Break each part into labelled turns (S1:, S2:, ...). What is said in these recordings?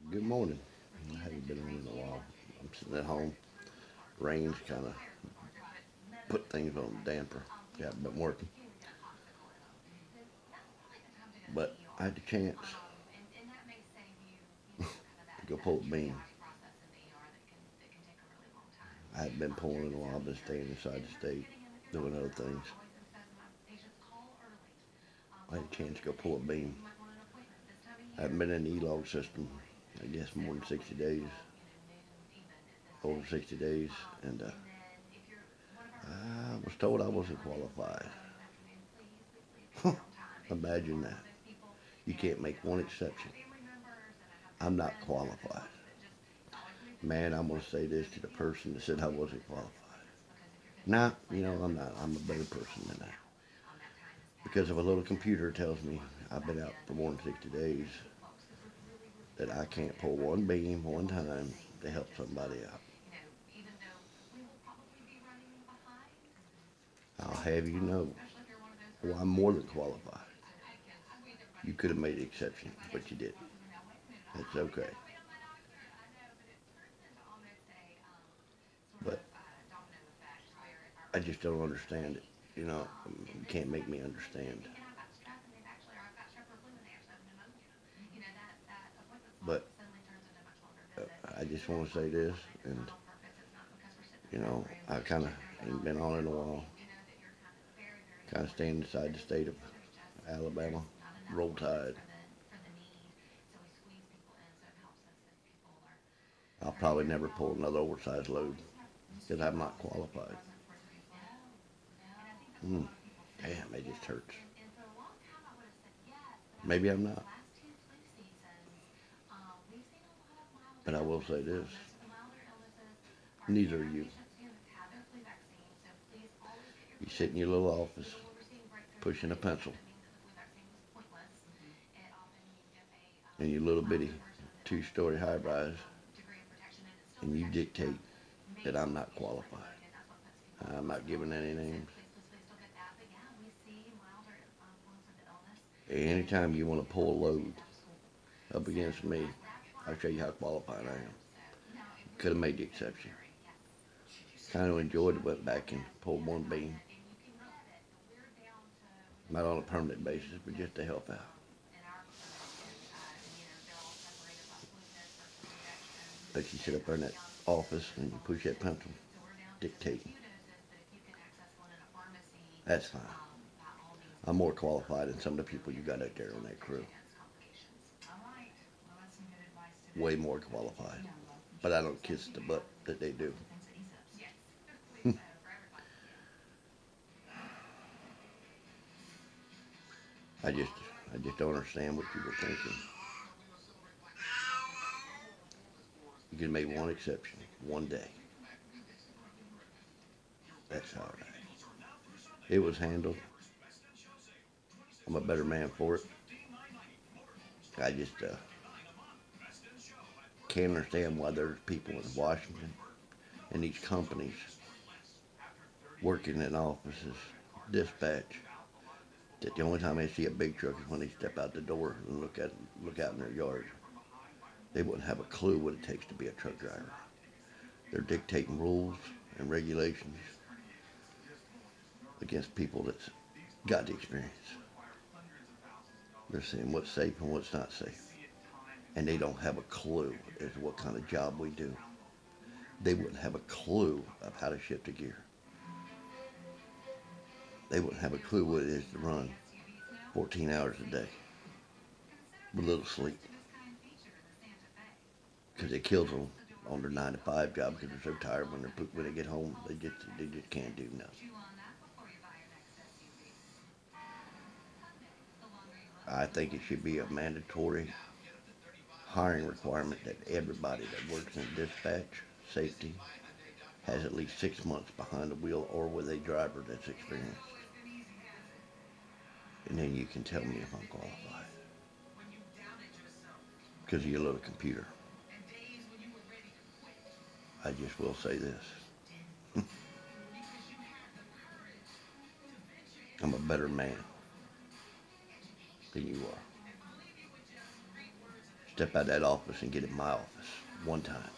S1: Good morning. I haven't been on in a while. I'm sitting at home. Rain's kind of put things on the damper. Haven't been working, but I had the chance to go pull a beam. I hadn't been pulling in a while. I've been staying inside the state, doing other things. I had a chance to go pull a beam. I haven't been in the E-log system, I guess, more than 60 days, over 60 days, and I was told I wasn't qualified. Imagine that. You can't make one exception. I'm not qualified. Man, I'm going to say this to the person that said I wasn't qualified. Nah, I'm not. I'm a better person than that. Because if a little computer tells me I've been out for more than 60 days, that I can't pull one beam one time to help somebody out, I'll have you know, well, I'm more than qualified. You could have made an exception, but you didn't. That's okay. But I just don't understand it. You can't make me understand. But I just want to say this, and I kind of ain't been on in a while. Kind of staying inside the state of Alabama. Roll Tide. I'll probably never pull another oversized load because I'm not qualified. Mm, damn, it just hurts. Maybe I'm not, but I will say this: neither are you. You sit in your little office, pushing a pencil, in your little bitty two-story high-rise, and you dictate that I'm not qualified. I'm not giving any names. Anytime you want to pull a load up against me, I'll show you how qualified I am. Could have made the exception. Kind of enjoyed it, went back and pulled one beam. Not on a permanent basis, but just to help out. But you sit up there in that office and you push that pencil, dictating. That's fine. I'm more qualified than some of the people you got out there on that crew. Way more qualified. But I don't kiss the butt that they do. I just, I just don't understand what you were thinking. You could make one exception, one day. That's all right. It was handled. I'm a better man for it. I just can't understand why there's people in Washington and these companies working in offices, dispatch, that the only time they see a big truck is when they step out the door and look out in their yard. They wouldn't have a clue what it takes to be a truck driver. They're dictating rules and regulations against people that's got the experience. They're saying what's safe and what's not safe. And they don't have a clue as to what kind of job we do. They wouldn't have a clue of how to shift a gear. They wouldn't have a clue what it is to run 14 hours a day with little sleep. Because it kills them on their 9 to 5 job because they're so tired when they get home. They just can't do nothing. I think it should be a mandatory hiring requirement that everybody that works in dispatch safety has at least 6 months behind the wheel or with a driver that's experienced. And then you can tell me if I'm qualified because of your little computer. I just will say this: I'm a better man than you are. Step out of that office and get in my office one time,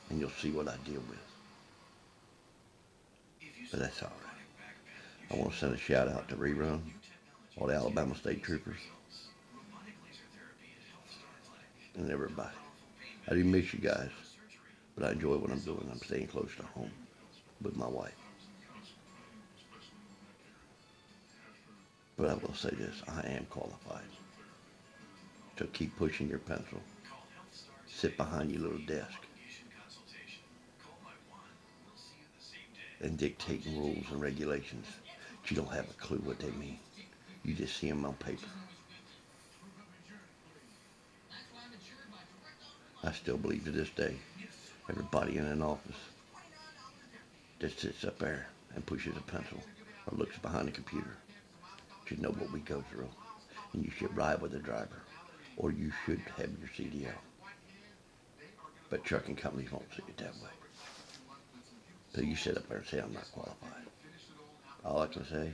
S1: and you'll see what I deal with. But that's all right. I want to send a shout out to Rerun, all the Alabama State Troopers, and everybody. I do miss you guys, but I enjoy what I'm doing. I'm staying close to home with my wife. But I will say this, I am qualified. So keep pushing your pencil. Sit behind your little desk and dictating rules and regulations. But you don't have a clue what they mean. You just see them on paper. I still believe to this day, everybody in an office that sits up there and pushes a pencil or looks behind a computer should know what we go through. And you should ride with the driver, or you should have your CDL. But trucking companies won't see it that way. So you sit up there and say, I'm not qualified. All I can say,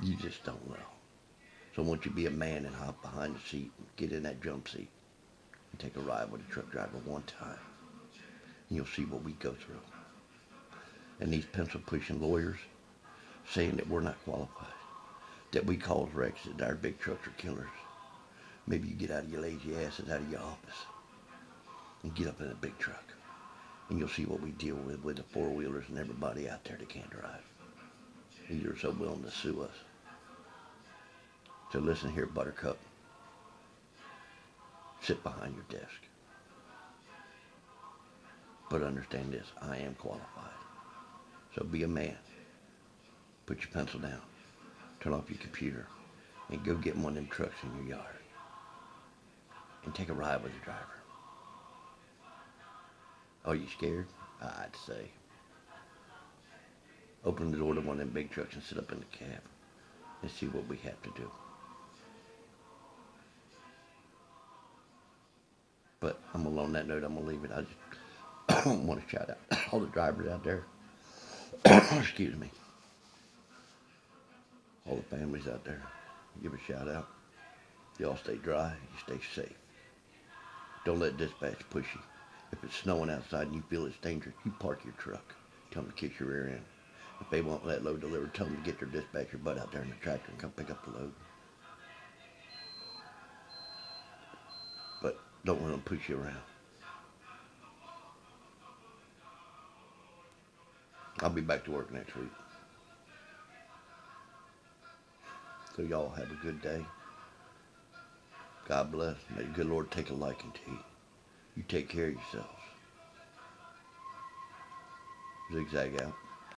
S1: you just don't know. So won't you be a man and hop behind the seat and get in that jump seat and take a ride with a truck driver one time. And you'll see what we go through. And these pencil pushing lawyers saying that we're not qualified, that we cause wrecks, that our big trucks are killers. Maybe you get out of your lazy asses out of your office and get up in a big truck. And you'll see what we deal with the four-wheelers and everybody out there that can't drive. And you're so willing to sue us. So listen here, Buttercup. Sit behind your desk. But understand this, I am qualified. So be a man. Put your pencil down. Turn off your computer. And go get one of them trucks in your yard. And take a ride with the driver. Are you scared? I'd say. Open the door to one of them big trucks and sit up in the cab. And see what we have to do. But on that note, I'm going to leave it. I just want to shout out all the drivers out there. Excuse me. All the families out there. Give a shout out. Y'all stay dry. You stay safe. Don't let dispatch push you. If it's snowing outside and you feel it's dangerous, you park your truck. Tell them to kick your rear end. If they want that load delivered, tell them to get their dispatcher butt out there in the tractor and come pick up the load. But don't let them push you around. I'll be back to work next week. So y'all have a good day. God bless. May the good Lord take a liking to you. You take care of yourselves. Zigzag out.